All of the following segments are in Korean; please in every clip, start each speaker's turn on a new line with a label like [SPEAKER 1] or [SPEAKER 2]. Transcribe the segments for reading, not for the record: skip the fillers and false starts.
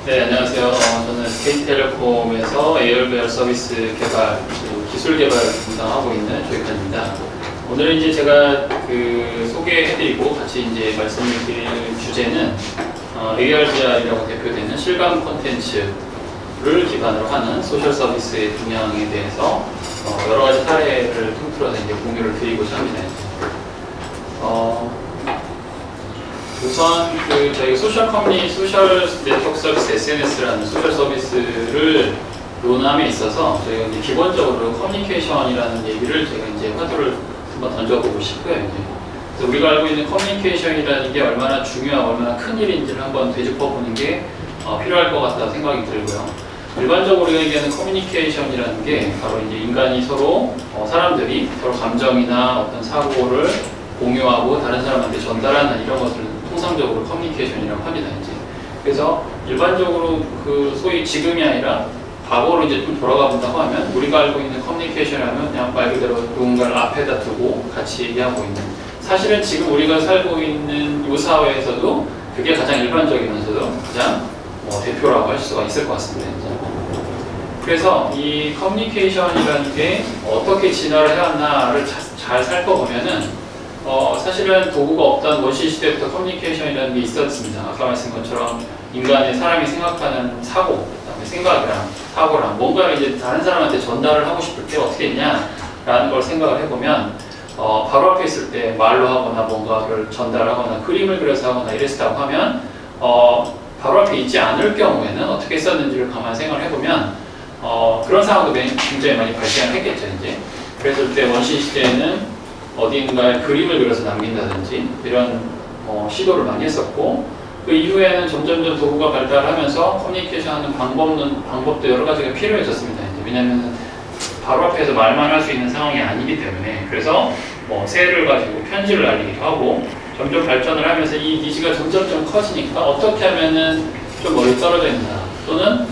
[SPEAKER 1] 네, 안녕하세요. 저는 KT텔레콤에서 에어베어 서비스 개발, 기술 개발 담당하고 있는 조익환입니다. 오늘 이제 제가 소개해드리고 같이 이제 말씀드릴 주제는 ARGR이라고 대표되는 실감 콘텐츠를 기반으로 하는 소셜 서비스의 동향에 대해서 여러 가지 사례를 통틀어서 이제 공유를 드리고자 합니다. 우선 저희 소셜 네트워크 서비스 SNS라는 소셜 서비스를 논함에 있어서 저희가 이제 기본적으로 커뮤니케이션이라는 얘기를 제가 이제 화두를 한번 던져보고 싶고요. 그래서 우리가 알고 있는 커뮤니케이션이라는 게 얼마나 중요하고 얼마나 큰 일인지를 한번 되짚어보는 게 필요할 것 같다 생각이 들고요. 일반적으로 우리가 얘기하는 커뮤니케이션이라는 게 바로 이제 인간이 서로 사람들이 서로 감정이나 어떤 사고를 공유하고 다른 사람한테 전달하는 이런 것들을 통상적으로 커뮤니케이션이라고 합니다. 이제. 그래서 일반적으로 소위 지금이 아니라 과거로 이제 좀 돌아가 본다고 하면 우리가 알고 있는 커뮤니케이션 하면 그냥 말 그대로 누군가를 앞에다 두고 같이 얘기하고 있는, 사실은 지금 우리가 살고 있는 이 사회에서도 그게 가장 일반적이면서도 가장 대표라고 할 수가 있을 것 같습니다. 이제. 그래서 이 커뮤니케이션이라는 게 어떻게 진화를 해왔나를 잘 살펴보면은 사실은 도구가 없던 원시 시대부터 커뮤니케이션이라는 게 있었습니다. 아까 말씀한 것처럼 인간의 사람이 생각하는 사고, 그다음에 생각이랑 사고랑 뭔가를 이제 다른 사람한테 전달을 하고 싶을 때 어떻게 했냐라는 걸 생각을 해보면 바로 앞에 있을 때 말로 하거나 뭔가를 전달하거나 그림을 그려서 하거나 이랬다고 하면 바로 앞에 있지 않을 경우에는 어떻게 했었는지를 가만 생각을 해보면 그런 상황도 굉장히 많이 발생했겠죠. 이제. 그래서 그때 원시 시대에는 어딘가에 그림을 그려서 남긴다든지 이런 시도를 많이 했었고, 그 이후에는 점점점 도구가 발달하면서 커뮤니케이션하는 방법도 여러 가지가 필요해졌습니다. 왜냐하면 바로 앞에서 말만 할 수 있는 상황이 아니기 때문에. 그래서 새를 가지고 편지를 날리기도 하고 점점 발전을 하면서 이 니즈가 점점점 커지니까 어떻게 하면은 좀 멀리 떨어져 있나, 또는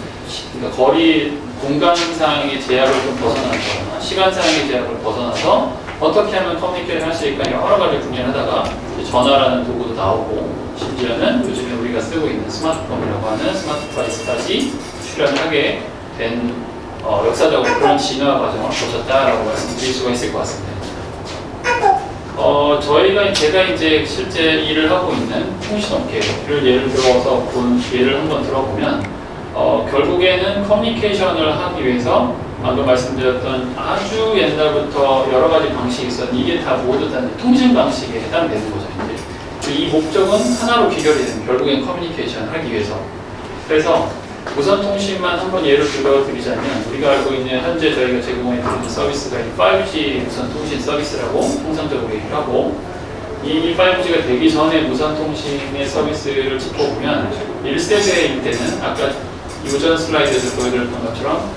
[SPEAKER 1] 그러니까 거리 공간상의 제약을 좀 벗어나거나 시간상의 제약을 벗어나서 어떻게 하면 커뮤니케이션 할 수 있을까 여러 가지 고민을 하다가 전화라는 도구도 나오고, 심지어는 요즘에 우리가 쓰고 있는 스마트폰이라고 하는 스마트 디바이스까지 출현을 하게 된 역사적으로 그런 진화 과정을 거쳤다라고 말씀드릴 수가 있을 것 같습니다. 제가 이제 실제 일을 하고 있는 통신업계를 예를 들어서 본 예를 한번 들어보면 결국에는 커뮤니케이션을 하기 위해서 방금 말씀드렸던 아주 옛날부터 여러 가지 방식이 있었는데 이게 다 모두 다 통신 방식에 해당되는 거죠. 이제. 이 목적은 하나로 귀결이 되는, 결국엔 커뮤니케이션을 하기 위해서. 그래서 무선 통신만 한번 예를 들어드리자면 우리가 알고 있는 현재 저희가 제공해드리는 서비스가 5G 무선 통신 서비스라고 통상적으로 얘기를 하고, 이 5G가 되기 전에 무선 통신의 서비스를 짚어보면 1세대일 때는 아까 유전 슬라이드에서 보여드렸던 것처럼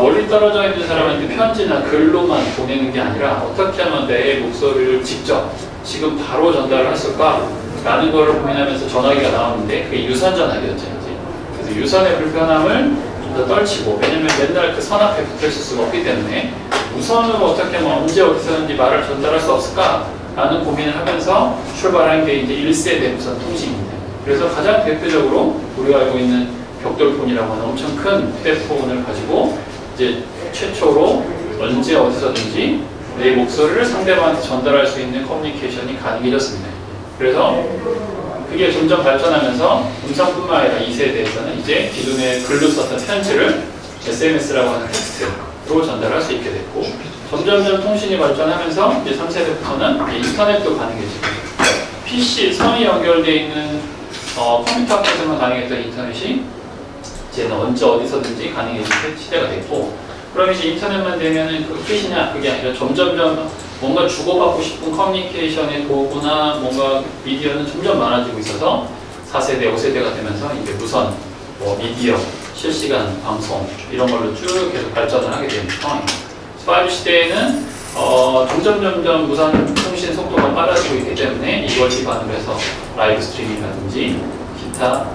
[SPEAKER 1] 멀리 떨어져 있는 사람한테 편지나 글로만 보내는 게 아니라 어떻게 하면 내 목소리를 직접 지금 바로 전달을 했을까 라는 걸 고민하면서 전화기가 나오는데 그게 유선 전화기였죠. 그래서 유선의 불편함을 좀 더 떨치고, 왜냐면 맨날 그 선 앞에 붙어 있을 수가 없기 때문에 무선으로 어떻게 하면 언제 어디서든지 말을 전달할 수 없을까 라는 고민을 하면서 출발한 게 이제 1세대 무선 통신입니다. 그래서 가장 대표적으로 우리가 알고 있는 벽돌폰이라고 하는 엄청 큰 휴대폰을 가지고 이제 최초로 언제 어디서든지 내 목소리를 상대방한테 전달할 수 있는 커뮤니케이션이 가능해졌습니다. 그래서 그게 점점 발전하면서 음성뿐만 아니라 2세대에서는 이제 기존에 글로 썼던 편지를 SMS라고 하는 텍스트로 전달할 수 있게 됐고, 점점점 통신이 발전하면서 이제 3세대부터는 인터넷도 가능해지고, PC, 선이 연결되어 있는 컴퓨터 앞에서만 가능했던 인터넷이 이제는 언제 어디서든지 가능해진 시대가 됐고, 그럼 이제 인터넷만 되면은 그 끝이냐? 그게 아니라 점점점 뭔가 주고받고 싶은 커뮤니케이션의 도구나 뭔가 미디어는 점점 많아지고 있어서 4세대, 5세대가 되면서 이제 무선, 미디어, 실시간 방송 이런 걸로 쭉 계속 발전을 하게 되는 상황입니다. 5G 시대에는 점점 무선 통신 속도가 빨라지고 있기 때문에 이걸 기반으로 해서 라이브 스트리밍이라든지 기타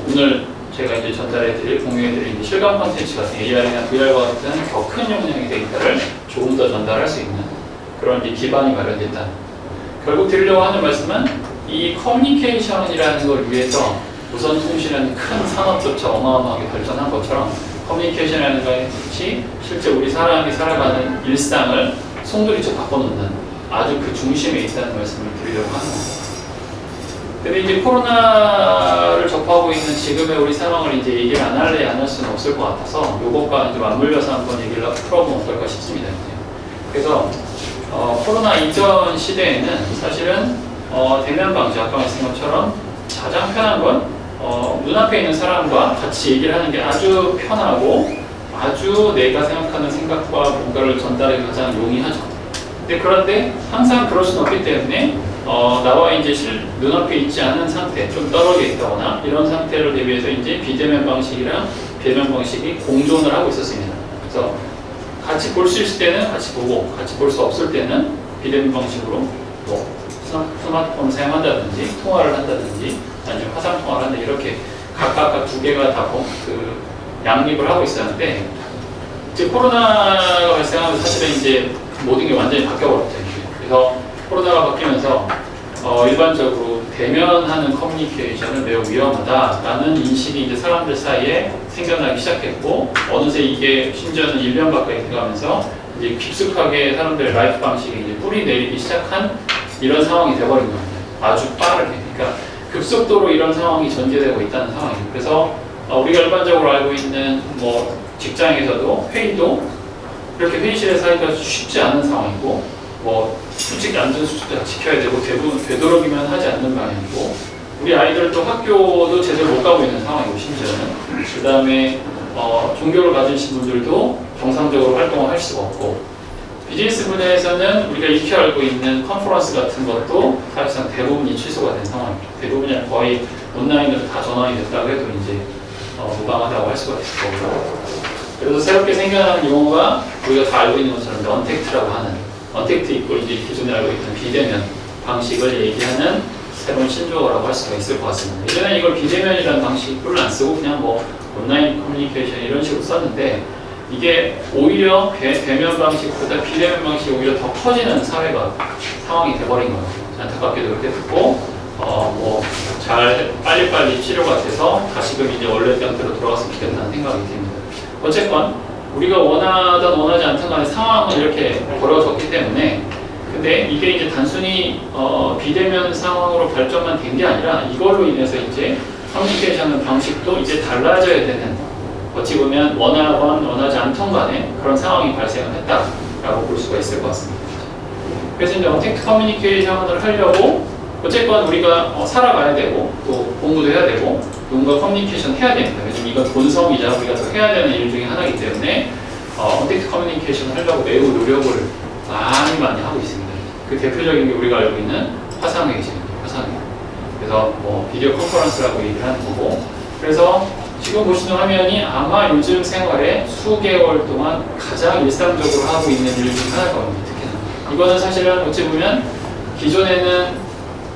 [SPEAKER 1] 오늘 제가 이제 전달해드릴, 공유해드릴 실감 콘텐츠 같은 AR이나 VR과 같은 더 큰 용량의 데이터를 조금 더 전달할 수 있는 그런 이제 기반이 마련됐다. 결국 드리려고 하는 말씀은 이 커뮤니케이션이라는 걸 위해서 무선 통신이라는 큰 산업조차 어마어마하게 발전한 것처럼 커뮤니케이션이라는 것이 실제 우리 사람이 살아가는 일상을 송두리째 바꿔놓는 아주 그 중심에 있다는 말씀을 드리려고 하는 겁니다. 근데 이제 코로나를 접하고 있는 지금의 우리 상황을 이제 얘기를 안 할 수는 없을 것 같아서 요것과 이제 맞물려서 한번 얘기를 풀어보면 어떨까 싶습니다. 이제. 그래서 코로나 이전 시대에는 사실은 대면 방식, 아까 말씀한 것처럼 가장 편한 건 눈앞에 있는 사람과 같이 얘기를 하는 게 아주 편하고 아주 내가 생각하는 생각과 뭔가를 전달하기 가장 용이하죠. 그런데 항상 그럴 수는 없기 때문에 나와 이제 눈앞에 있지 않은 상태, 좀 떨어져 있다거나 이런 상태를 대비해서 이제 비대면 방식이랑 대면 방식이 공존을 하고 있었습니다. 그래서 같이 볼 수 있을 때는 같이 보고 같이 볼 수 없을 때는 비대면 방식으로 뭐 스마트폰을 사용한다든지 통화를 한다든지 아니면 화상 통화를 한다 이렇게 각각 두 개가 다 양립을 하고 있었는데 이제 코로나가 발생하면서 사실은 이제 모든 게 완전히 바뀌어버렸죠. 그래서 코로나가 바뀌면서 일반적으로 대면하는 커뮤니케이션은 매우 위험하다라는 인식이 이제 사람들 사이에 생겨나기 시작했고 어느새 이게 심지어는 1년 가까이 돼가면서 이제 깊숙하게 사람들의 라이프 방식에 이제 뿌리 내리기 시작한 이런 상황이 돼버린 겁니다. 아주 빠르게. 그러니까 급속도로 이런 상황이 전개되고 있다는 상황이에요. 그래서 우리가 일반적으로 알고 있는 뭐 직장에서도 회의도 이렇게 회의실에서 하기가 쉽지 않은 상황이고 뭐 솔직히 안전수칙도 다 지켜야 되고 대부분 되도록이면 하지 않는 방향이고 우리 아이들도 학교도 제대로 못 가고 있는 상황이고 심지어는 그 다음에 종교를 가지신 분들도 정상적으로 활동을 할 수가 없고 비즈니스 분야에서는 우리가 익히 알고 있는 컨퍼런스 같은 것도 사실상 대부분이 취소가 된 상황입니다. 대부분이 거의 온라인으로 다 전환이 됐다고 해도 이제 무방하다고 할 수가 있을 거고요. 그래서 새롭게 생겨나는 용어가 우리가 다 알고 있는 것처럼 언택트라고 하는 언택트 있고 이제 기존에 알고 있던 비대면 방식을 얘기하는 새로운 신조어라고 할 수가 있을 것 같습니다. 예전에 이걸 비대면이라는 방식을 안 쓰고 그냥 뭐 온라인 커뮤니케이션 이런 식으로 썼는데 이게 오히려 대면 방식보다 비대면 방식이 오히려 더 커지는 상황이 돼버린 거예요. 안타깝게도 그렇게 됐고 뭐 잘 빨리빨리 치료가 돼서 다시금 이제 원래 상태로 돌아갔으면 좋겠다는 생각이 듭니다. 어쨌건 우리가 원하든 원하지 않든 간에 상황은 이렇게 벌어졌기 때문에 근데 이게 이제 단순히 비대면 상황으로 발전만 된 게 아니라 이걸로 인해서 이제 커뮤니케이션 방식도 이제 달라져야 되는 어찌 보면 원하건 원하지 않던 간에 그런 상황이 발생을 했다라고 볼 수가 있을 것 같습니다. 그래서 이제 언택트 커뮤니케이션을 하려고 어쨌건 우리가 살아가야 되고 또 공부도 해야 되고 누군가 커뮤니케이션 해야 됩니다. 그래서 이건 본성이자 우리가 또 해야 되는 일 중에 하나이기 때문에 언택트 커뮤니케이션을 하려고 매우 노력을 많이 하고 있습니다. 그 대표적인 게 우리가 알고 있는 화상회의입니다. 화상회의. 그래서 뭐 비디오 컨퍼런스라고 얘기를 하는 거고 그래서 지금 보시는 화면이 아마 요즘 생활에 수개월 동안 가장 일상적으로 하고 있는 일 중 하나일 겁니다. 특히나. 이거는 사실은 어찌 보면 기존에는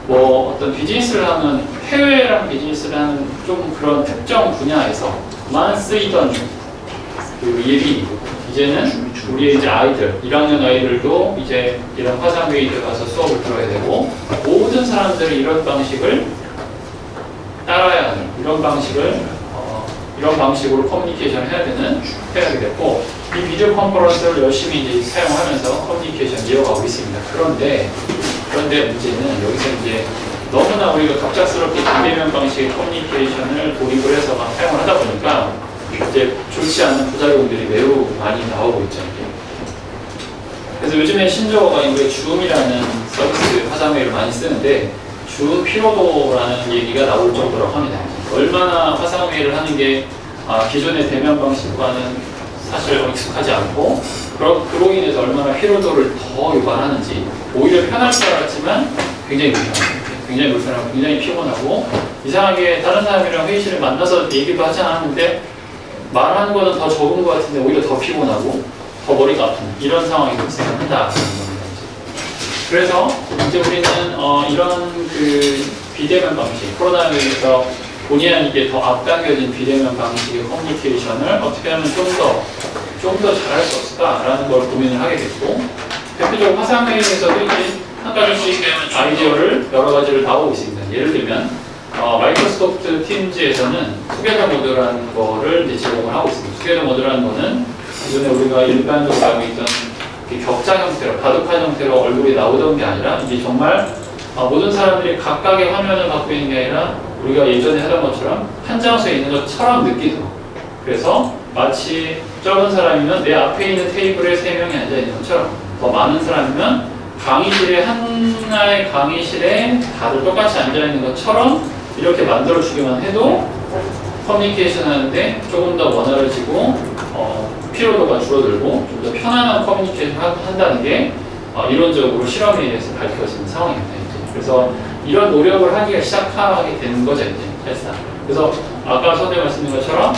[SPEAKER 1] 뭐 어떤 비즈니스를 하는 해외랑 비즈니스를 하는 좀 그런 특정 분야에서만 쓰이던 그 예비 이제는 우리의 이제 아이들 1학년 아이들도 이제 이런 화상회의를 가서 수업을 들어야 되고 모든 사람들이 이런 방식을 따라야 하는 이런 방식으로 커뮤니케이션을 해야 됐고 이 비디오 컨퍼런스를 열심히 이제 사용하면서 커뮤니케이션 이어가고 있습니다. 그런데 문제는 여기서 이제 너무나 우리가 갑작스럽게 비대면 방식의 커뮤니케이션을 도입을 해서 막 사용을 하다 보니까 이제 좋지 않은 부작용들이 매우 많이 나오고 있죠. 그래서 요즘에 신조어가 이제 줌이라는 서비스 화상회의를 많이 쓰는데 줌 피로도라는 얘기가 나올 정도라고 합니다. 얼마나 화상회의를 하는 게 기존의 대면 방식과는 사실 익숙하지 않고 그로 인해서 얼마나 피로도를 더 유발하는지 오히려 편할 것 같지만 굉장히 불편하고 굉장히 피곤하고 이상하게 다른 사람이랑 회의실에 만나서 얘기도 하지 않았는데 말하는 거는 더 적은 것 같은데 오히려 더 피곤하고 더 머리가 아픈 이런 상황이 발생한다는 겁니다. 그래서 이제 우리는 이런 그 비대면 방식 코로나에 의해서 본의 아니게 더 앞당겨진 비대면 방식의 커뮤니케이션을 어떻게 하면 좀 더 잘할 수 없을까라는 걸 고민을 하게 됐고 대표적으로 화상회의에서도 이제 한 가지씩 아이디어를 여러 가지를 나오고 있습니다. 예를 들면 마이크로소프트 팀즈에서는 투게더 모드라는 거를 이제 제공을 하고 있습니다. 투게더 모드라는 거는 기존에 우리가 일반적으로 알고 있던 격자 형태로, 바둑판 형태로 얼굴이 나오던 게 아니라 이게 정말 모든 사람들이 각각의 화면을 갖고 있는 게 아니라 우리가 예전에 하던 것처럼 한 장소에 있는 것처럼 느끼도록. 그래서 마치 적은 사람이면 내 앞에 있는 테이블에 3명이 앉아 있는 것처럼, 더 많은 사람이면 강의실에 하나의 강의실에 다들 똑같이 앉아 있는 것처럼 이렇게 만들어 주기만 해도 커뮤니케이션 하는데 조금 더 원활해지고 피로도가 줄어들고 좀 더 편안한 커뮤니케이션을 한다는 게 이론적으로 실험에 의해서 밝혀진 상황입니다. 이제. 그래서 이런 노력을 하기가 시작하게 되는 거죠, 이제 사실상. 그래서 아까 선생님 말씀드린 것처럼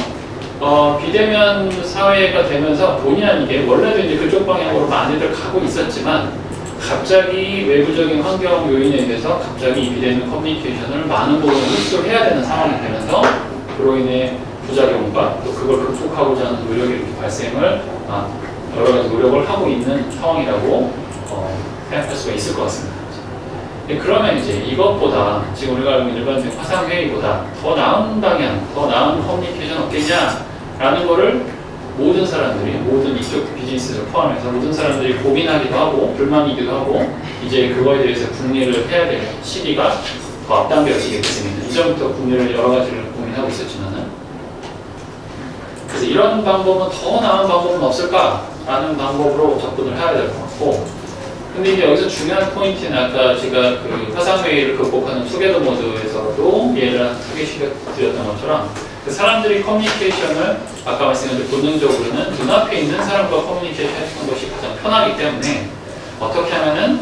[SPEAKER 1] 비대면 사회가 되면서 본의 아니게 원래도 이제 그쪽 방향으로 많이들 가고 있었지만 갑자기 외부적인 환경 요인에 의해서 갑자기 이 비대면 커뮤니케이션을 많은 부분을 흡수를 해야 되는 상황이 되면서 그로 인해 부작용과 또 그걸 극복하고자 하는 노력이 이렇게 발생을 여러 가지 노력을 하고 있는 상황이라고 생각할 수가 있을 것 같습니다. 그러면 이제 이것보다 지금 우리가 알고 있는 일반적인 화상회의보다 더 나은 방향, 더 나은 커뮤니케이션 없겠냐라는 거를 모든 사람들이, 모든 이쪽 비즈니스를 포함해서 모든 사람들이 고민하기도 하고 불만이기도 하고 이제 그거에 대해서 궁리를 해야 될 시기가 더 앞당겨지겠습니다. 이전부터 궁리를 여러 가지를 고민하고 있었지만은 그래서 이런 방법은 더 나은 방법은 없을까라는 방법으로 접근을 해야 될 것 같고, 근데 이제 여기서 중요한 포인트는 아까 제가 그 화상회의를 극복하는 투게더 모드에서도 예를 소개시켜드렸던 것처럼 그 사람들이 커뮤니케이션을 아까 말씀드린 본능적으로는 눈앞에 있는 사람과 커뮤니케이션 하는 것이 가장 편하기 때문에 어떻게 하면은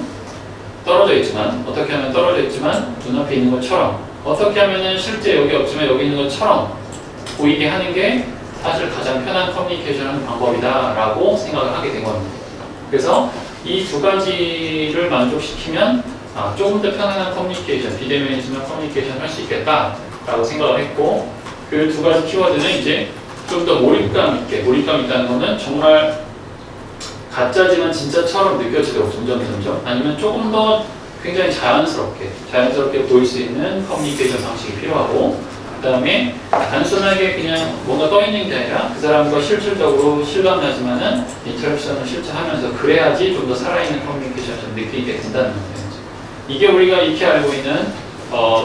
[SPEAKER 1] 떨어져 있지만 눈앞에 있는 것처럼 어떻게 하면은 실제 여기 없지만 여기 있는 것처럼 보이게 하는 게 사실 가장 편한 커뮤니케이션 하는 방법이다라고 생각을 하게 된 겁니다. 그래서 이 두 가지를 만족시키면 조금 더 편안한 커뮤니케이션, 비대면이지만 커뮤니케이션을 할 수 있겠다라고 생각을 했고, 그 두 가지 키워드는 이제 좀 더 몰입감 있다는 거는 정말 가짜지만 진짜처럼 느껴지도록 점점 아니면 조금 더 굉장히 자연스럽게 보일 수 있는 커뮤니케이션 방식이 필요하고, 그 다음에 단순하게 그냥 뭔가 떠 있는 게 아니라 그 사람과 실질적으로 실감나지만은 인터랙션을 실제 하면서 그래야지 좀 더 살아있는 커뮤니케이션을 좀 느끼게 된다는 거예요. 이게 우리가 익히 알고 있는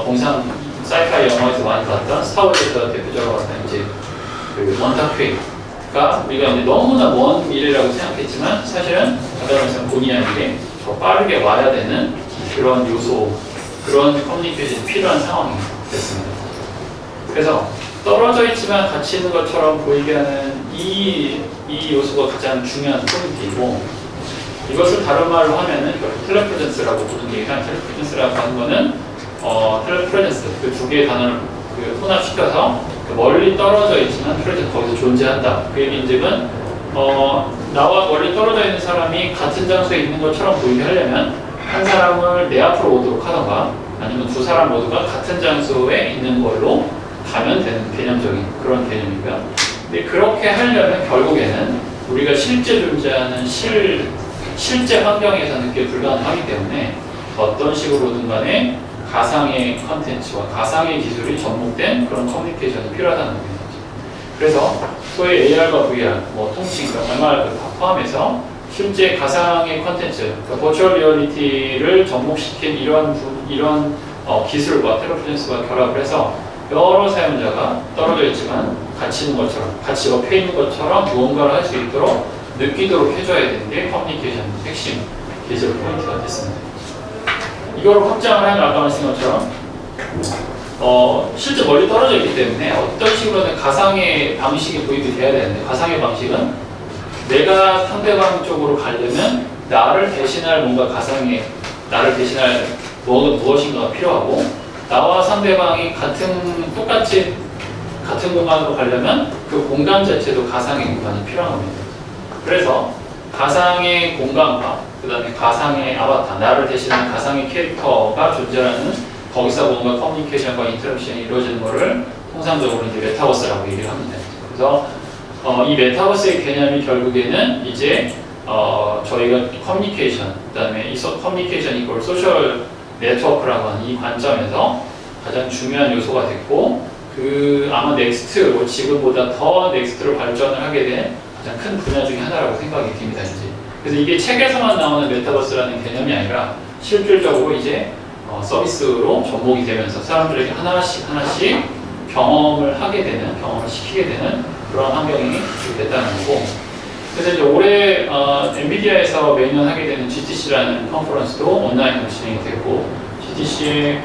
[SPEAKER 1] 공상 사이파이 영화에서 많이 봤던 스타워즈에서 대표적으로 봤던 이제 그 원탁회의가 우리가 이제 너무나 먼 미래라고 생각했지만 사실은 아까 말씀한 본의 아니게 더 빠르게 와야 되는 그런 요소, 그런 커뮤니케이션이 필요한 상황이 됐습니다. 그래서 떨어져 있지만 같이 있는 것처럼 보이게 하는 이 요소가 가장 중요한 포인트이고, 이것을 다른 말로 하면은 텔레프레젠스라고 부르는 얘기가, 텔레프레젠스라고 하는 거는 텔레프레젠스 그 두 개의 단어를 혼합시켜서 멀리 떨어져 있지만 프레젠스 거기서 존재한다. 그 얘기인즉은 나와 멀리 떨어져 있는 사람이 같은 장소에 있는 것처럼 보이게 하려면 한 사람을 내 앞으로 오도록 하던가 아니면 두 사람 모두가 같은 장소에 있는 걸로 가면 되는 개념적인 그런 개념이고요. 근데 그렇게 하려면 결국에는 우리가 실제 존재하는 실제 환경에서는 그게 불가능하기 때문에 어떤 식으로든 간에 가상의 컨텐츠와 가상의 기술이 접목된 그런 커뮤니케이션이 필요하다는 겁니다. 그래서 소위 AR과 VR, 통신, MR 다 포함해서 실제 가상의 컨텐츠, 버추얼 리얼리티를 접목시킨 이런 기술과 텔레프레젠스와 결합을 해서 여러 사용자가 떨어져 있지만 같이 있는 것처럼, 같이 옆에 있는 것처럼 무언가를 할 수 있도록 느끼도록 해줘야 되는 게 커뮤니케이션 핵심 기술 포인트가 됐습니다. 이거를 확장을 하면 아까 말씀드린 것처럼 실제 멀리 떨어져 있기 때문에 어떤 식으로든 가상의 방식이 도입이 돼야 되는데, 가상의 방식은 내가 상대방 쪽으로 가려면 나를 대신할 뭔가 나를 대신할 무엇인가가 필요하고, 나와 상대방이 똑같이 같은 공간으로 가려면 그 공간 자체도 가상의 공간이 필요한 겁니다. 그래서 가상의 공간과 그 다음에 가상의 아바타, 나를 대신하는 가상의 캐릭터가 존재하는 거기서 뭔가 커뮤니케이션과 인터랙션이 이루어지는 것을 통상적으로 이제 메타버스라고 얘기를 합니다. 그래서 이 메타버스의 개념이 결국에는 이제 저희가 커뮤니케이션, 그 다음에 이 커뮤니케이션 이걸 소셜 네트워크라고 하는 이 관점에서 가장 중요한 요소가 됐고 그 아마 넥스트, 뭐 지금보다 더 넥스트로 발전을 하게 된 가장 큰 분야 중에 하나라고 생각이 듭니다. 이제. 그래서 이게 책에서만 나오는 메타버스라는 개념이 아니라 실질적으로 이제 서비스로 접목이 되면서 사람들에게 하나씩 경험을 하게 되는, 경험을 시키게 되는 그런 환경이 됐다는 거고. 그래서 이제 올해 엔비디아에서 매년 하게 되는 GTC라는 컨퍼런스도 온라인으로 진행이 되고, GTC의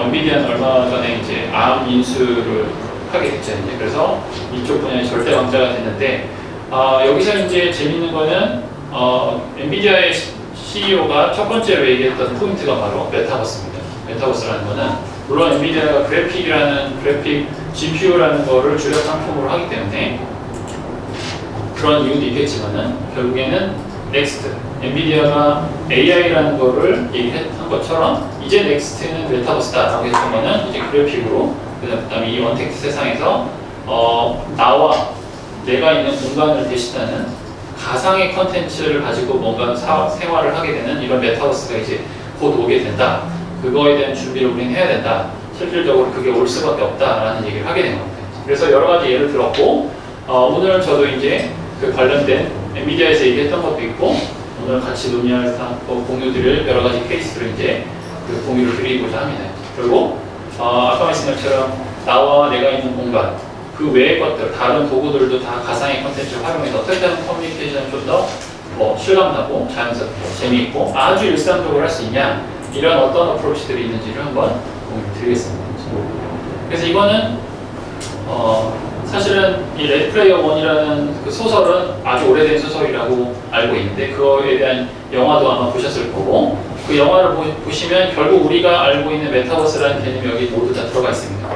[SPEAKER 1] 엔비디아는 얼마 전에 이제 암 인수를 하게 됐죠. 이제. 그래서 이쪽 분야의 절대 왕자가 됐는데, 여기서 이제 재밌는 거는 엔비디아의 CEO가 첫 번째로 얘기했던 포인트가 바로 메타버스입니다. 메타버스라는 거는 물론 엔비디아가 그래픽 GPU라는 거를 주력 상품으로 하기 때문에 그런 이유도 있겠지만은 결국에는 넥스트, 엔비디아가 AI라는 거를 얘기한 것처럼 이제 넥스트는 메타버스다라고 했던 거는 이제 그래픽으로, 그다음에 이 원텍트 세상에서 나와 내가 있는 공간을 대신하는 가상의 컨텐츠를 가지고 뭔가 생활을 하게 되는 이런 메타버스가 이제 곧 오게 된다. 그거에 대한 준비를 우리는 해야 된다. 실질적으로 그게 올 수밖에 없다라는 얘기를 하게 된 겁니다. 그래서 여러 가지 예를 들었고, 오늘 저도 이제 그 관련된 엔비디아에서 얘기했던 것도 있고, 오늘 같이 논의할 공유드릴 여러 가지 케이스를 이제 그 공유를 드리고자 합니다. 그리고 아까 말씀한 것처럼 나와 내가 있는 공간, 그 외의 것들, 다른 도구들도 다 가상의 컨텐츠를 활용해서 어떻게 하면 커뮤니케이션을 좀 더 실감나고 자연스럽고 재미있고 아주 일상적으로 할 수 있냐, 이런 어떤 어프로치들이 있는지를 한번 공유를 드리겠습니다. 그래서 이거는 사실은 이 레드 플레이어 원이라는 그 소설은 아주 오래된 소설이라고 알고 있는데 그거에 대한 영화도 아마 보셨을 거고, 그 영화를 보시면 결국 우리가 알고 있는 메타버스라는 개념이 여기 모두 다 들어가 있습니다.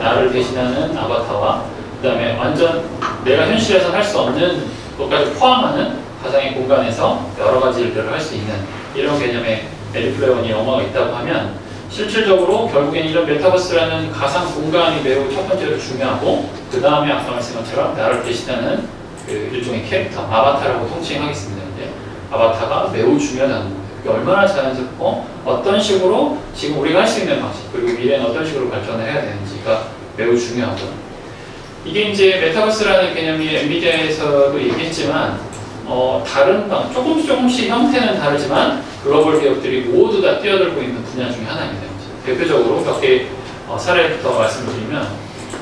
[SPEAKER 1] 나를 대신하는 아바타와 그 다음에 완전 내가 현실에서 할 수 없는 것까지 포함하는 가상의 공간에서 여러 가지 일들을 할 수 있는 이런 개념의 레드 플레이어 원이 영화가 있다고 하면, 실질적으로 결국엔 이런 메타버스라는 가상 공간이 매우 첫 번째로 중요하고, 그 다음에 아까 말씀한 것처럼 나를 대신하는 그 일종의 캐릭터, 아바타라고 통칭하겠습니다. 이제 아바타가 매우 중요하다는 겁니다. 그게 얼마나 자연스럽고 어떤 식으로 지금 우리가 할 수 있는 방식, 그리고 미래는 어떤 식으로 발전을 해야 되는지가 매우 중요하죠. 이게 이제 메타버스라는 개념이 엔비디아에서도 얘기했지만 다른 조금씩 형태는 다르지만 글로벌 기업들이 모두 다 뛰어들고 있는 분야 중에 하나입니다. 대표적으로 몇 개 사례부터 말씀드리면,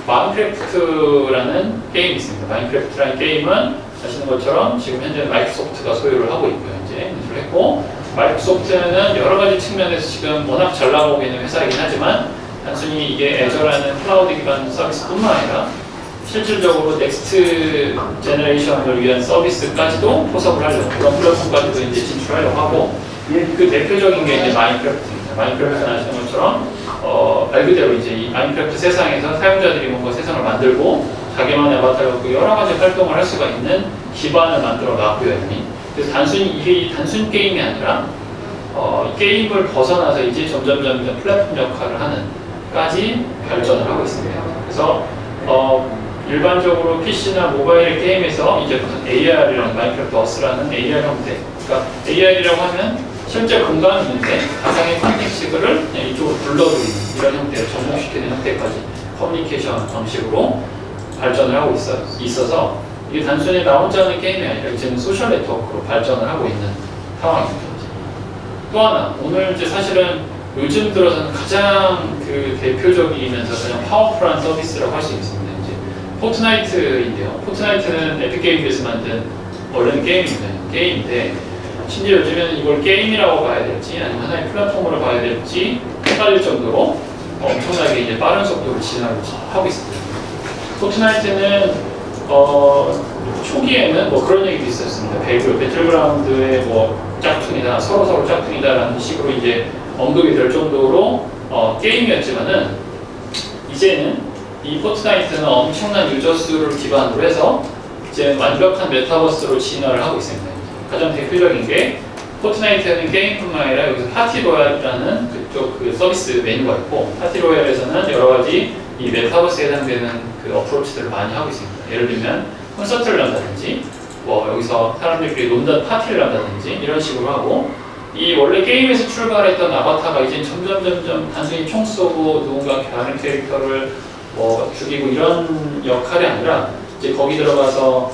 [SPEAKER 1] 마인크래프트라는 게임이 있습니다. 마인크래프트라는 게임은 아시는 것처럼 지금 현재 마이크로소프트가 소유를 하고 있고요. 이제 인수를 했고, 마이크로소프트는 여러 가지 측면에서 지금 워낙 잘 나가고 있는 회사이긴 하지만 단순히 이게 애저라는 클라우드 기반 서비스뿐만 아니라 실질적으로 넥스트 제너레이션을 위한 서비스까지도 포섭을 하려고, 그런 플랫폼까지도 이제 진출하려고 하고, 그 대표적인 게 이제 마인크래프트입니다. 마인크래프트는 아시는 것처럼 말 그대로 이제 이 마인크래프트 세상에서 사용자들이 뭔가 세상을 만들고 자기만의 아바타를 갖고 여러 가지 활동을 할 수가 있는 기반을 만들어 놨고요. 그래서 단순히 이게 단순 게임이 아니라 게임을 벗어나서 이제 점점 플랫폼 역할을 하는까지 발전을 하고 있습니다. 그래서 일반적으로 PC나 모바일 게임에서 이제 무슨 AR이라는 마인크래프트 어스라는 AR 형태, 그러니까 AR이라고 하면 실제 공간이 있는데 가상의 컨텐츠를 그냥 이쪽으로 불러들이는 이런 형태를 접목시키는 형태까지 커뮤니케이션 방식으로 발전을 하고 있어서 이게 단순히 나 혼자 하는 게임이 아니라 이제는 소셜 네트워크로 발전을 하고 있는 상황입니다. 또 하나, 오늘 이제 사실은 요즘 들어서는 가장 그 대표적이면서 가장 파워풀한 서비스라고 할 수 있습니다. 이제 포트나이트인데요. 포트나이트는 에픽게임즈에서 만든 원래는 게임인데 심지어 요즘에는 이걸 게임이라고 봐야 될지 아니면 하나의 플랫폼으로 봐야 될지 헷갈릴 정도로 엄청나게 이제 빠른 속도로 진행하고 있습니다. 포트나이트는 초기에는 뭐 그런 얘기도 있었습니다. 배틀그라운드의 뭐 짝퉁이다, 서로 짝퉁이다라는 식으로 이제 언급이 될 정도로 게임이었지만은 이제는 이 포트나이트는 엄청난 유저 수를 기반으로 해서 이제 완벽한 메타버스로 진화를 하고 있습니다. 가장 대표적인 게 포트나이트는 게임뿐만 아니라 여기서 파티로얄이라는 그쪽 그 서비스 메뉴가 있고, 파티로얄에서는 여러 가지 이 메타버스에 해당되는 그 어프로치들을 많이 하고 있습니다. 예를 들면 콘서트를 한다든지, 뭐 여기서 사람들끼리 논다 파티를 한다든지 이런 식으로 하고, 이 원래 게임에서 출발했던 아바타가 이제 점점 단순히 총 쏘고 누군가 다른 캐릭터를 뭐 죽이고 이런 역할이 아니라 이제 거기 들어가서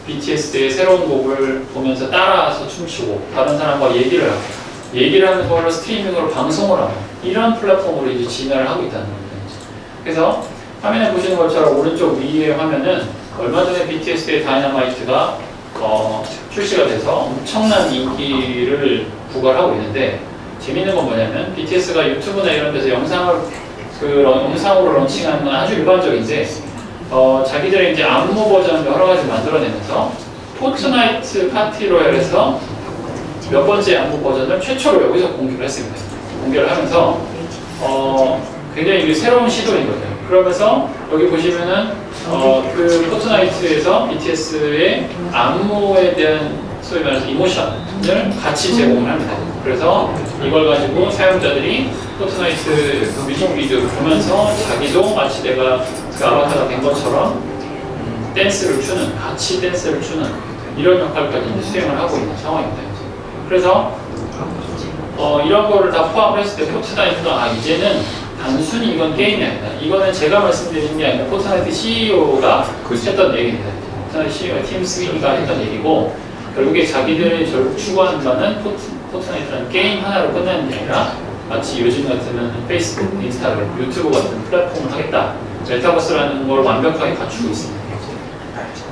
[SPEAKER 1] BTS의 새로운 곡을 보면서 따라서 춤추고 다른 사람과 얘기를 하는 거를 스트리밍으로 방송을 하고 이런 플랫폼으로 이제 진화를 하고 있다는 겁니다. 그래서 화면에 보시는 것처럼 오른쪽 위에 화면은 얼마 전에 BTS의 다이너마이트가 출시가 돼서 엄청난 인기를 부과하고 있는데 재밌는 건 뭐냐면 BTS가 유튜브나 이런 데서 영상으로 런칭하는 건 아주 일반적인데 자기들의 이제 안무 버전 여러 가지 만들어내면서 포트나이트 파티로얄에서 몇 번째 안무 버전을 최초로 여기서 공개를 했습니다. 공개를 하면서 굉장히 이게 새로운 시도인 거죠. 그러면서 여기 보시면은 그 포트나이트에서 BTS의 안무에 대한 소위 말해서 이모션을 같이 제공을 합니다. 그래서 이걸 가지고 사용자들이 포트나이트 뮤직비디오를 보면서 자기도 마치 내가 그 아바타가 된 것처럼 같이 댄스를 추는 이런 역할까지 이제 수행을 하고 있는 상황입니다. 그래서 이런 거를 다 포함을 했을 때 포트나이트가 이제는 단순히 이건 게임이 아니다. 이거는 제가 말씀드리는 게 아니라 포트나이트 CEO가 했던 얘기입니다. 포트나이트 CEO 팀 스위니가 했던 얘기고 결국에 자기들이 결국 추구하는 바는 포트나이트라는 게임 하나로 끝나는 게 아니라 마치 요즘 같으면 페이스북, 인스타그램, 유튜브 같은 플랫폼을 하겠다. 메타버스라는 걸 완벽하게 갖추고 있습니다.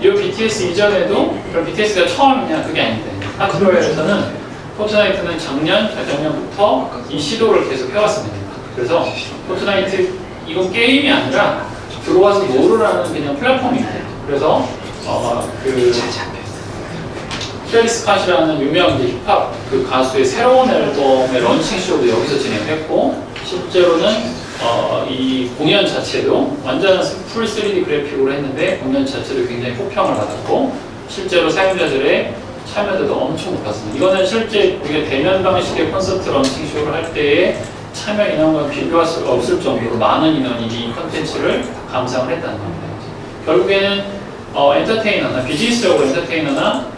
[SPEAKER 1] 이 BTS 이전에도 그럼 BTS가 처음이냐 그게 아닌데 하트로얄에서는 포트나이트는 재작년부터 이 시도를 계속 해왔습니다. 그래서 포트나이트 이건 게임이 아니라 들어와서 노르라는 그냥 플랫폼입니다. 그래서 트래비스 스캇이라는 유명 힙합 그 가수의 새로운 앨범의 런칭 쇼도 여기서 진행했고 실제로는 이 공연 자체도 완전 풀 3D 그래픽으로 했는데 공연 자체도 굉장히 호평을 받았고 실제로 사용자들의 참여도도 엄청 높았습니다. 이거는 실제 우리가 대면 방식의 콘서트 런칭 쇼를 할 때에 참여 인원과 비교할 수 없을 정도로 많은 인원이 이 컨텐츠를 감상을 했다는 겁니다. 결국에는 엔터테이너나 비즈니스적으로 엔터테이너나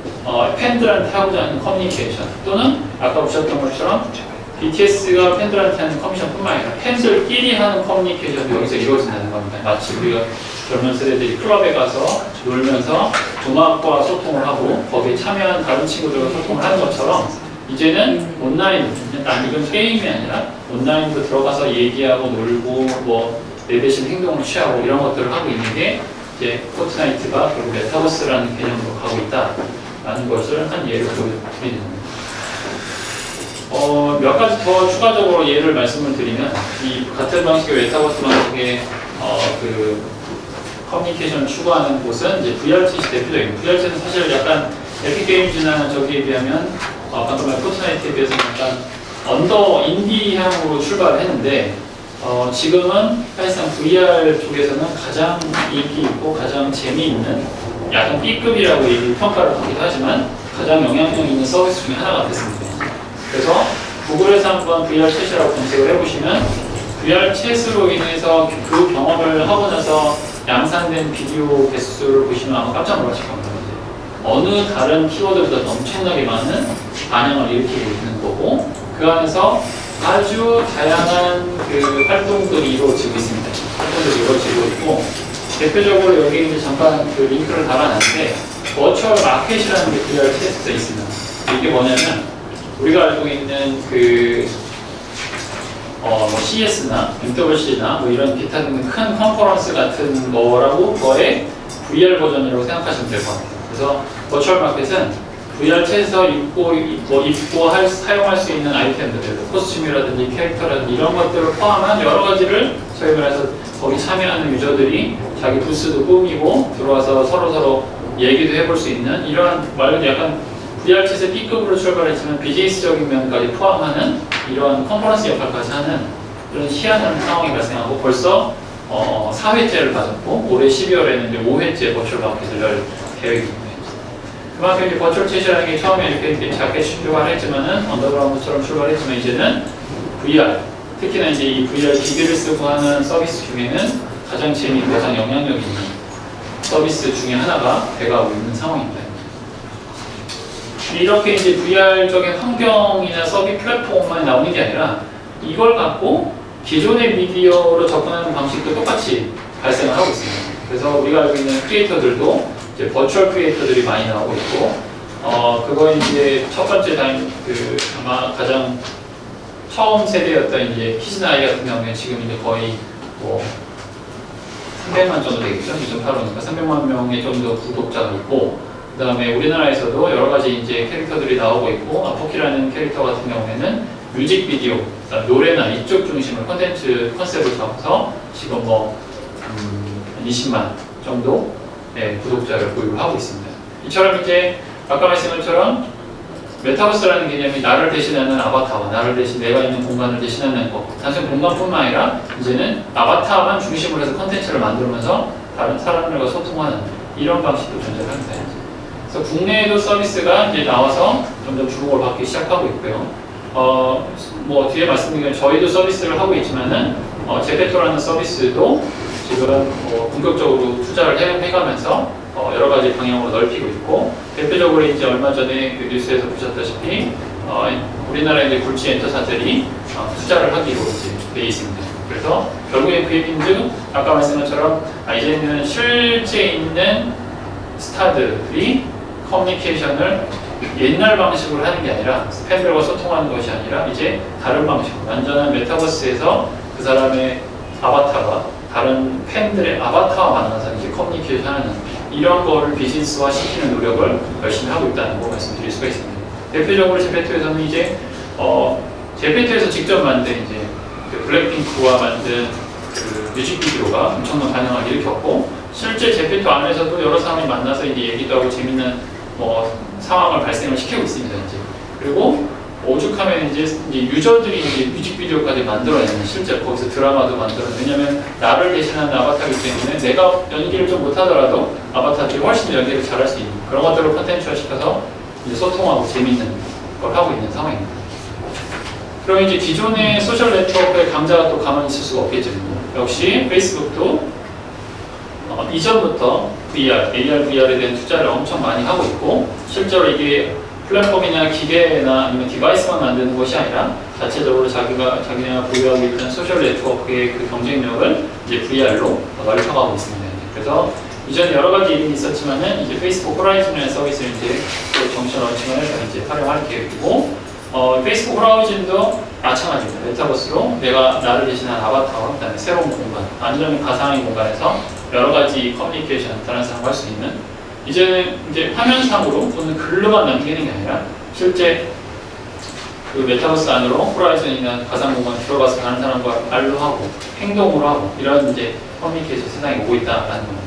[SPEAKER 1] 팬들한테 하고자 하는 커뮤니케이션 또는 아까 보셨던 것처럼 BTS가 팬들한테 하는 커뮤니케이션뿐만 아니라 팬들끼리 하는 커뮤니케이션도 여기서 이루어진다는 겁니다. 마치 우리가 젊은 세대들이 클럽에 가서 놀면서 음악과 소통을 하고 거기에 참여한 다른 친구들과 소통을 하는 것처럼 이제는 온라인, 이건 게임이 아니라 온라인으로 들어가서 얘기하고 놀고 내 대신 행동을 취하고 이런 것들을 하고 있는 게 이제 포트나이트가 결국 메타버스라는 개념으로 가고 있다라는 것을 한 예를 보여드리는 겁니다. 몇 가지 더 추가적으로 예를 말씀을 드리면 이 같은 방식의 메타버스 방식의 그 커뮤니케이션을 추구하는 곳은 이제 VR챗이 대표적입니다. VR챗은 사실 약간 에픽게임즈나 저기에 비하면 방금 말 포트나이트에 비해서 약간 언더 인디향으로 출발을 했는데 지금은 사실상 VR 쪽에서는 가장 인기 있고 가장 재미있는 약간 B급이라고 평가를 받기도 하지만 가장 영향력 있는 서비스 중에 하나가 됐습니다. 그래서 구글에서 한번 VR챗이라고 검색을 해보시면 VR챗으로 인해서 그 경험을 하고 나서 양산된 비디오 개수를 보시면 아마 깜짝 놀라실 겁니다. 어느 다른 키워드보다 엄청나게 많은 반향을 일으키고 있는 거고 그 안에서 아주 다양한 그 활동들이 이루어지고 있습니다. 활동들이 이루어지고 있고 대표적으로 여기 이제 잠깐 그 링크를 달아놨는데 버추얼 마켓이라는 게 VR챗에 있습니다. 이게 뭐냐면 우리가 알고 있는 그 CS나 MWC나 이런 기타 등등 큰 컨퍼런스 같은 거의 VR 버전이라고 생각하시면 될 것 같아요. 그래서 버추얼 마켓은 VR챗에서 입고 사용할 수 있는 아이템들, 코스튬이라든지 캐릭터라든지 이런 것들을 포함한 여러 가지를 저희 말해서 거기 참여하는 유저들이 자기 부스도 꾸미고 들어와서 서로 얘기도 해볼 수 있는 이런 말로 약간 VR챗의 B급으로 출발했지만 비즈니스적인 면까지 포함하는 이런 컨퍼런스 역할까지 하는 그런 희한한 상황이 발생하고 벌써 4회째를 가졌고 올해 12월에는 이제 5회째 버추얼 마켓을 열 계획입니다. 그만큼 이제 버추얼 챗이라는 게 처음에 이렇게 작게 출발했지만은 언더그라운드처럼 출발했지만 이제는 VR, 특히나 이제 이 VR 기기를 쓰고 하는 서비스 중에는 가장 재미있고 가장 영향력 있는 서비스 중에 하나가 돼가고 있는 상황입니다. 이렇게 이제 VR적인 환경이나 서비스 플랫폼만 나오는 게 아니라 이걸 갖고 기존의 미디어로 접근하는 방식도 똑같이 발생을 하고 있습니다. 그래서 우리가 알고 있는 크리에이터들도 이제 버추얼 크리에이터들이 많이 나오고 있고, 그거 이제 첫 번째 아마 가장 처음 세대였던 이제 키즈나이 같은 경우에 지금 이제 거의 뭐 300만 정도 되겠죠. 2.85니까 300만 명의 정도 구독자가 있고, 그 다음에 우리나라에서도 여러 가지 이제 캐릭터들이 나오고 있고, 아포키라는 캐릭터 같은 경우에는 뮤직비디오, 노래나 이쪽 중심을 컨셉을 잡아서 지금 뭐 20만 정도 구독자를 보유를 하고 있습니다. 이처럼 이제 아까 말씀한 것처럼 메타버스라는 개념이 나를 대신하는 아바타와 나를 대신 내가 있는 공간을 대신하는 것, 단순 공간뿐만 아니라 이제는 아바타만 중심으로 해서 컨텐츠를 만들면서 다른 사람들과 소통하는 이런 방식도 존재합니다. 그래서 국내에도 서비스가 이제 나와서 점점 주목을 받기 시작하고 있고요. 뭐 뒤에 말씀드린 저희도 서비스를 하고 있지만은 제페토라는 서비스도 지금 본격적으로 투자를 해가면서 여러 가지 방향으로 넓히고 있고, 대표적으로 이제 얼마 전에 그 뉴스에서 보셨다시피 우리나라의 이제 굴지 엔터사들이 투자를 하기로 이제 돼 있습니다. 그래서 결국에 그 얘기인즉 아까 말씀한 것처럼 이제는 실제 있는 스타들이 커뮤니케이션을 옛날 방식으로 하는 게 아니라 팬들과 소통하는 것이 아니라 이제 다른 방식으로 완전한 메타버스에서 그 사람의 아바타가 다른 팬들의 아바타와 만나서 이제 커뮤니케이션하는 이런 거를 비즈니스화 시키는 노력을 열심히 하고 있다는 거 말씀드릴 수가 있습니다. 대표적으로 제페토에서는 이제 제페토에서 직접 만든 이제 그 블랙핑크와 만든 그 뮤직비디오가 엄청난 반응을 일으켰고, 실제 제페토 안에서도 여러 사람이 만나서 이제 얘기도 하고 재밌는 상황을 발생을 시키고 있습니다. 이제 그리고 오죽하면 이제 유저들이 이제 뮤직비디오까지 만들어내는, 실제 거기서 드라마도 만들어내는, 왜냐면 나를 대신하는 아바타이기 때문에 내가 연기를 좀 못하더라도 아바타들이 훨씬 더 연기를 잘할 수 있는 그런 것들을 콘텐츠화 시켜서 이제 소통하고 재밌는 걸 하고 있는 상황입니다. 그럼 이제 기존의 소셜 네트워크의 강자가 또 가만히 있을 수가 없겠죠. 역시 페이스북도 이전부터 VR, AR, VR에 대한 투자를 엄청 많이 하고 있고, 실제로 이게 플랫폼이나 기계나 아니면 디바이스만 만드는 것이 아니라 자체적으로 자기네가 보유하고 있는 소셜 네트워크의 그 경쟁력을 이제 VR로 넓혀가고 있습니다. 그래서 이전에 여러 가지 일이 있었지만은 이제 페이스북 호라이즌이라는 서비스를 이제 또 정식 런칭을 해서 이제 활용할 계획이고, 페이스북 호라이즌도 마찬가지입니다. 메타버스로 내가 나를 대신한 아바타와 그다음에 새로운 공간, 완전히 가상의 공간에서 여러 가지 커뮤니케이션, 다른 사람과 할 수 있는, 이제는 이제 화면상으로 또는 글로만 남기는 게 아니라 실제 그 메타버스 안으로 호라이즌이나 가상 공간 들어가서 다른 사람과 말로 하고 행동으로 하고 이런 이제 커뮤니케이션 세상이 오고 있다라는 겁니다.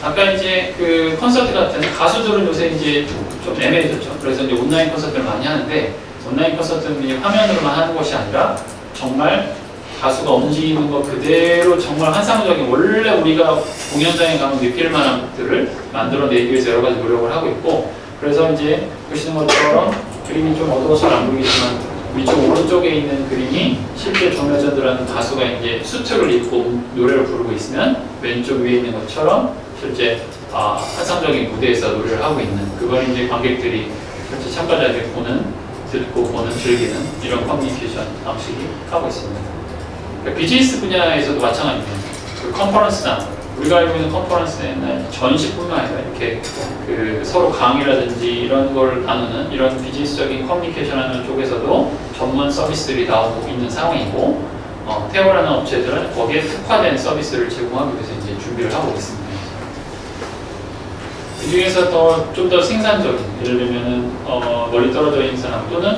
[SPEAKER 1] 아까 이제 그 콘서트 같은 가수들은 요새 이제 좀 애매해졌죠. 그래서 이제 온라인 콘서트를 많이 하는데, 온라인 콘서트는 이제 화면으로만 하는 것이 아니라 정말 가수가 움직이는 것 그대로 정말 환상적인, 원래 우리가 공연장에 가면 느낄 만한 것들을 만들어내기 위해서 여러 가지 노력을 하고 있고, 그래서 이제 보시는 것처럼 그림이 좀 어두워서 잘 안 보이겠지만 위쪽 오른쪽에 있는 그림이 실제 정여전들하는 가수가 이제 수트를 입고 노래를 부르고 있으면 왼쪽 위에 있는 것처럼 실제 환상적인 무대에서 노래를 하고 있는, 그걸 이제 관객들이 실제 참가자들이 듣고 보는, 즐기는 이런 커뮤니케이션 방식이 하고 있습니다. 비즈니스 분야에서도 마찬가지입니다. 그 컨퍼런스나 우리가 알고 있는 컨퍼런스는 전시뿐만 아니라 이렇게 그 서로 강의라든지 이런 걸 나누는 이런 비즈니스적인 커뮤니케이션 하는 쪽에서도 전문 서비스들이 나오고 있는 상황이고, 테오라는 업체들은 거기에 특화된 서비스를 제공하기 위해서 이제 준비를 하고 있습니다. 그 중에서 좀 더 생산적인, 예를 들면은 멀리 떨어져 있는 사람 또는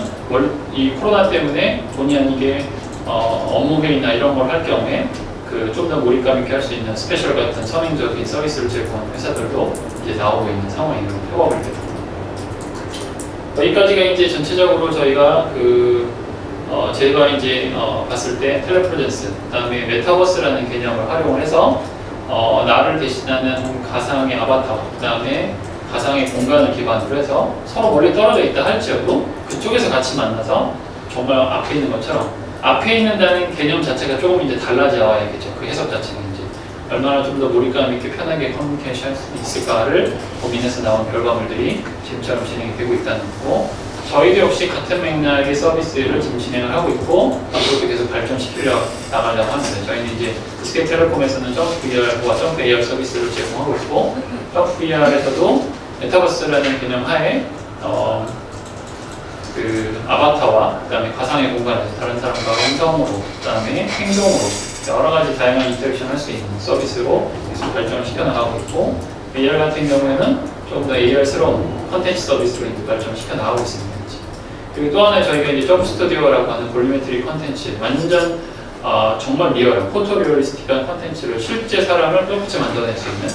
[SPEAKER 1] 이 코로나 때문에 본의 아니게 업무 회의나 이런 걸 할 경우에 그 좀 더 몰입감 있게 할 수 있는 스페셜 같은 선행적인 서비스를 제공하는 회사들도 이제 나오고 있는 상황이고, 협업을 해요. 여기까지가 이제 전체적으로 저희가 제가 이제 봤을 때 텔레프레젠스, 그다음에 메타버스라는 개념을 활용을 해서 나를 대신하는 가상의 아바타, 그다음에 가상의 공간을 기반으로 해서 서로 멀리 떨어져 있다 할지라도 그쪽에서 같이 만나서 정말 앞에 있는 것처럼, 앞에 있는다는 개념 자체가 조금 이제 달라져야겠죠. 그 해석 자체는 이제 얼마나 좀 더 몰입감 있게 편하게 커뮤니케이션 할 수 있을까를 고민해서 나온 결과물들이 지금처럼 진행이 되고 있다는 거고, 저희도 역시 같은 맥락의 서비스를 지금 진행을 하고 있고 앞으로도 계속 발전시키려 나가려고 합니다. 저희는 이제 SK텔레콤에서는 점프VR과 점프AR 서비스를 제공하고 있고, 점프VR에서도 메타버스라는 개념 하에 그 아바타와 그다음에 가상의 공간에서 다른 사람과 음성으로, 그다음에 행동으로 여러 가지 다양한 인터랙션 할 수 있는 서비스로 계속 발전을 시켜나가고 있고, AR 같은 경우에는 조금 더 AR스러운 컨텐츠 서비스로 이제 발전을 시켜나가고 있습니다. 그리고 또 하나 저희가 이제 점프 스튜디오라고 하는 볼리메트릭 컨텐츠, 완전 정말 리얼한 포토리얼리스틱한 컨텐츠를 실제 사람을 똑같이 만들어낼 수 있는,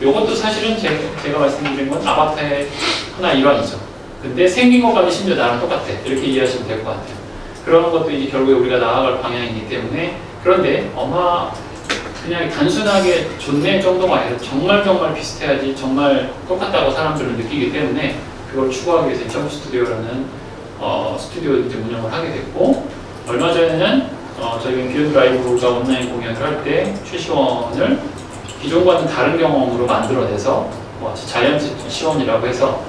[SPEAKER 1] 이것도 사실은 제가 말씀드린 건 아바타의 하나 일환이죠. 근데 생긴 것까지 심지어 나랑 똑같아, 이렇게 이해하시면 될 것 같아요. 그런 것도 이제 결국에 우리가 나아갈 방향이기 때문에, 그런데 아마 그냥 단순하게 좋네 정도가 아니라 정말 비슷해야지 정말 똑같다고 사람들은 느끼기 때문에 그걸 추구하기 위해서 점프 스튜디오라는 스튜디오를 이제 운영을 하게 됐고, 얼마 전에는 저희가 비욘드 라이브가 온라인 공연을 할 때 최시원을 기존과는 다른 경험으로 만들어내서 자이언트 시원이라고 해서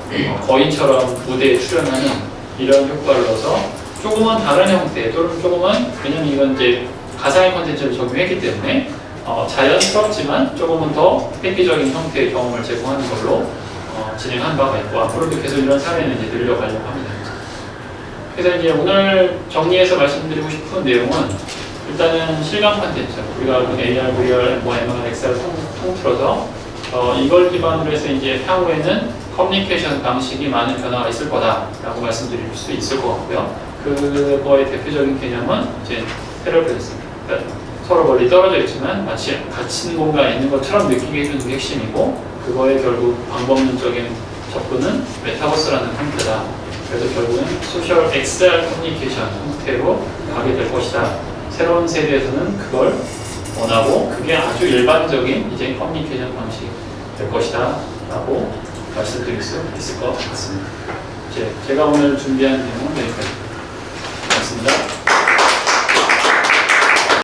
[SPEAKER 1] 거인처럼 무대에 출연하는 이런 효과를 넣어서 조금은 다른 형태 또는 조금은, 왜냐면 이건 이제 가상의 컨텐츠를 적용했기 때문에 자연스럽지만 조금은 더 획기적인 형태의 경험을 제공하는 걸로 진행한 바가 있고, 앞으로도 계속 이런 사례는 이제 늘려가려고 합니다. 그래서 이제 오늘 정리해서 말씀드리고 싶은 내용은, 일단은 실감 컨텐츠, 우리가 AR, VR, MR, XR 통틀어서 이걸 기반으로 해서 이제 향후에는 커뮤니케이션 방식이 많은 변화가 있을 거다라고 말씀드릴 수 있을 것 같고요. 그거의 대표적인 개념은 이제 테러플레이스입니다. 그러니까 서로 멀리 떨어져 있지만 마치 같은 공간에 있는 것처럼 느끼게 해주는 게 핵심이고, 그거의 결국 방법론적인 접근은 메타버스라는 형태다. 그래서 결국은 소셜 XR 커뮤니케이션 형태로 가게 될 것이다. 새로운 세대에서는 그걸 원하고 그게 아주 일반적인 이제 커뮤니케이션 방식이 될 것이다 라고 말씀드릴 수 있을 것 같습니다. 제가 오늘 준비한 내용은 여기까지.